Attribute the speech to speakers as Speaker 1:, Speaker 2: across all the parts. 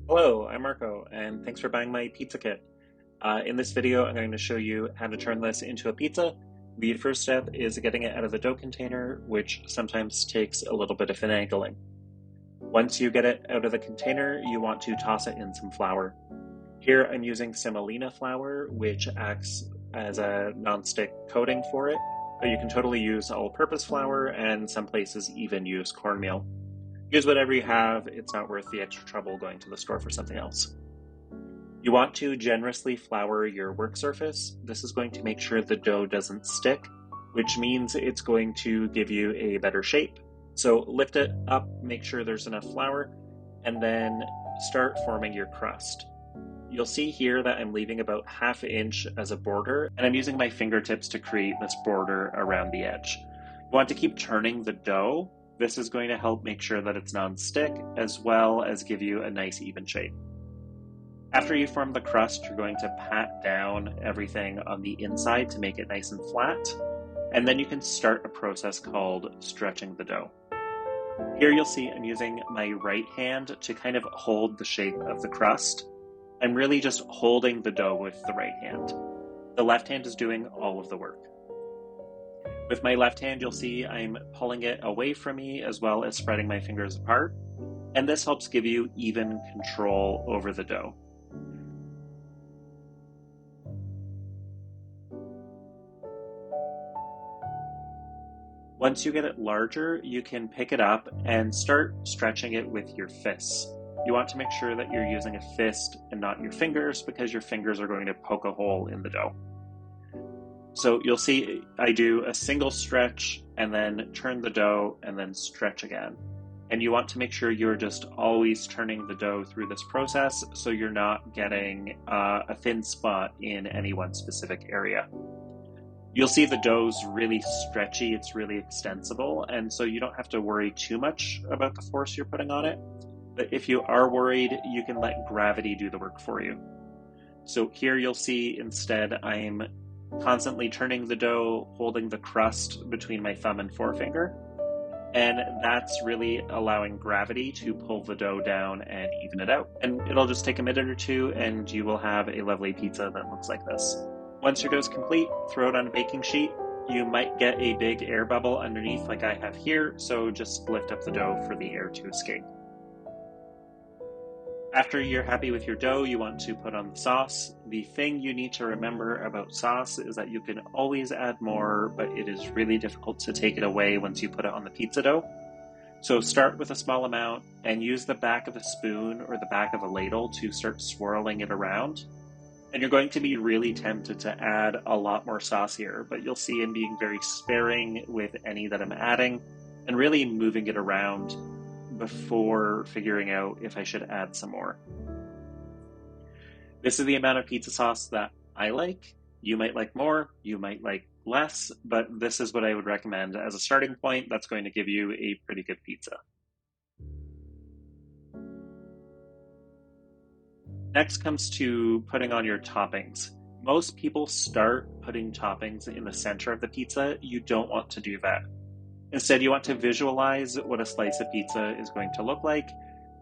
Speaker 1: Hello, I'm Marco, and thanks for buying my pizza kit. In this video, I'm going to show you how to turn this into a pizza. The first step is getting it out of the dough container, which sometimes takes a little bit of finagling. Once you get it out of the container, you want to toss it in some flour. Here I'm using semolina flour, which acts as a non-stick coating for it, but you can totally use all-purpose flour, and some places even use cornmeal. Use whatever you have, it's not worth the extra trouble going to the store for something else. You want to generously flour your work surface. This is going to make sure the dough doesn't stick, which means it's going to give you a better shape. So lift it up, make sure there's enough flour, and then start forming your crust. You'll see here that I'm leaving about ½ inch as a border, and I'm using my fingertips to create this border around the edge. You want to keep turning the dough. This is going to help make sure that it's non-stick, as well as give you a nice even shape. After you form the crust, you're going to pat down everything on the inside to make it nice and flat, and then you can start a process called stretching the dough. Here you'll see I'm using my right hand to kind of hold the shape of the crust. I'm really just holding the dough with the right hand. The left hand is doing all of the work. With my left hand, you'll see I'm pulling it away from me as well as spreading my fingers apart, and this helps give you even control over the dough. Once you get it larger, you can pick it up and start stretching it with your fists. You want to make sure that you're using a fist and not your fingers, because your fingers are going to poke a hole in the dough. So you'll see I do a single stretch and then turn the dough and then stretch again. And you want to make sure you're just always turning the dough through this process so you're not getting a thin spot in any one specific area. You'll see the dough's really stretchy, it's really extensible, and so you don't have to worry too much about the force you're putting on it. But if you are worried, you can let gravity do the work for you. So here you'll see instead I'm constantly turning the dough, holding the crust between my thumb and forefinger, and that's really allowing gravity to pull the dough down and even it out. And it'll just take a minute or two, and you will have a lovely pizza that looks like this. Once your dough is complete, throw it on a baking sheet. You might get a big air bubble underneath like I have here, so just lift up the dough for the air to escape. After you're happy with your dough, you want to put on the sauce. The thing you need to remember about sauce is that you can always add more, but it is really difficult to take it away once you put it on the pizza dough. So start with a small amount and use the back of a spoon or the back of a ladle to start swirling it around. And you're going to be really tempted to add a lot more sauce here, but you'll see I'm being very sparing with any that I'm adding and really moving it around before figuring out if I should add some more. This is the amount of pizza sauce that I like. You might like more, you might like less, but this is what I would recommend as a starting point. That's going to give you a pretty good pizza. Next comes to putting on your toppings. Most people start putting toppings in the center of the pizza. You don't want to do that. Instead, you want to visualize what a slice of pizza is going to look like,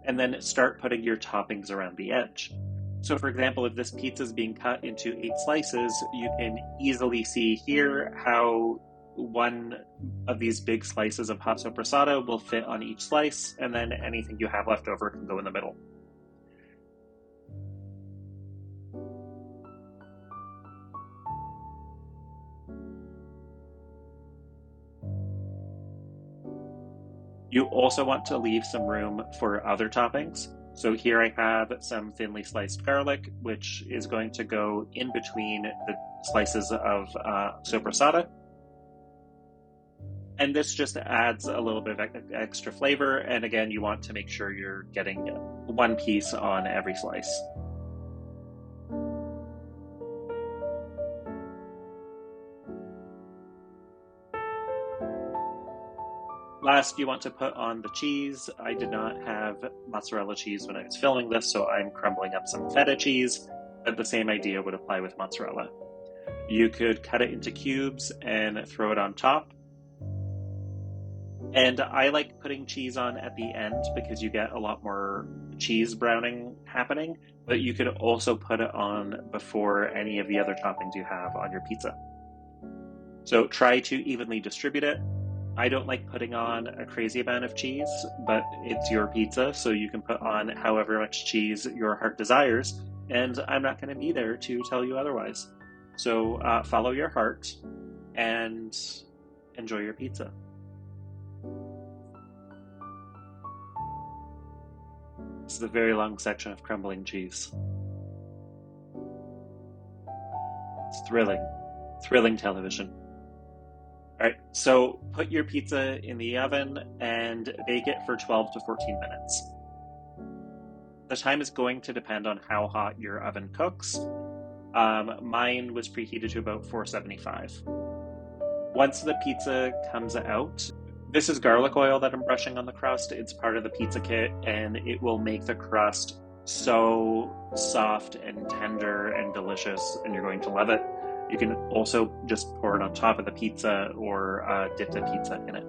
Speaker 1: and then start putting your toppings around the edge. So for example, if this pizza is being cut into 8 slices, you can easily see here how one of these big slices of hot sopressata will fit on each slice, and then anything you have left over can go in the middle. You also want to leave some room for other toppings. So here I have some thinly sliced garlic, which is going to go in between the slices of sopressata. And this just adds a little bit of extra flavor. And again, you want to make sure you're getting one piece on every slice. Last, you want to put on the cheese. I did not have mozzarella cheese when I was filming this, so I'm crumbling up some feta cheese, but the same idea would apply with mozzarella. You could cut it into cubes and throw it on top. And I like putting cheese on at the end because you get a lot more cheese browning happening, but you could also put it on before any of the other toppings you have on your pizza. So try to evenly distribute it. I don't like putting on a crazy amount of cheese, but it's your pizza, so you can put on however much cheese your heart desires, and I'm not going to be there to tell you otherwise. So follow your heart and enjoy your pizza. This is a very long section of crumbling cheese. It's thrilling, thrilling television. All right, so put your pizza in the oven and bake it for 12 to 14 minutes. The time is going to depend on how hot your oven cooks. Mine was preheated to about 475. Once the pizza comes out, this is garlic oil that I'm brushing on the crust. It's part of the pizza kit, and it will make the crust so soft and tender and delicious, and you're going to love it. You can also just pour it on top of the pizza or dip the pizza in it.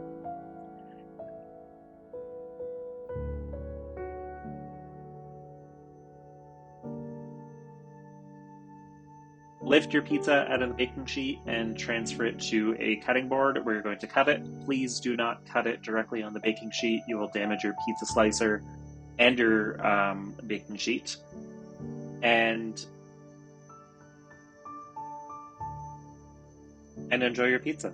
Speaker 1: Lift your pizza out of the baking sheet and transfer it to a cutting board where you're going to cut it. Please do not cut it directly on the baking sheet. You will damage your pizza slicer and your baking sheet. And enjoy your pizza.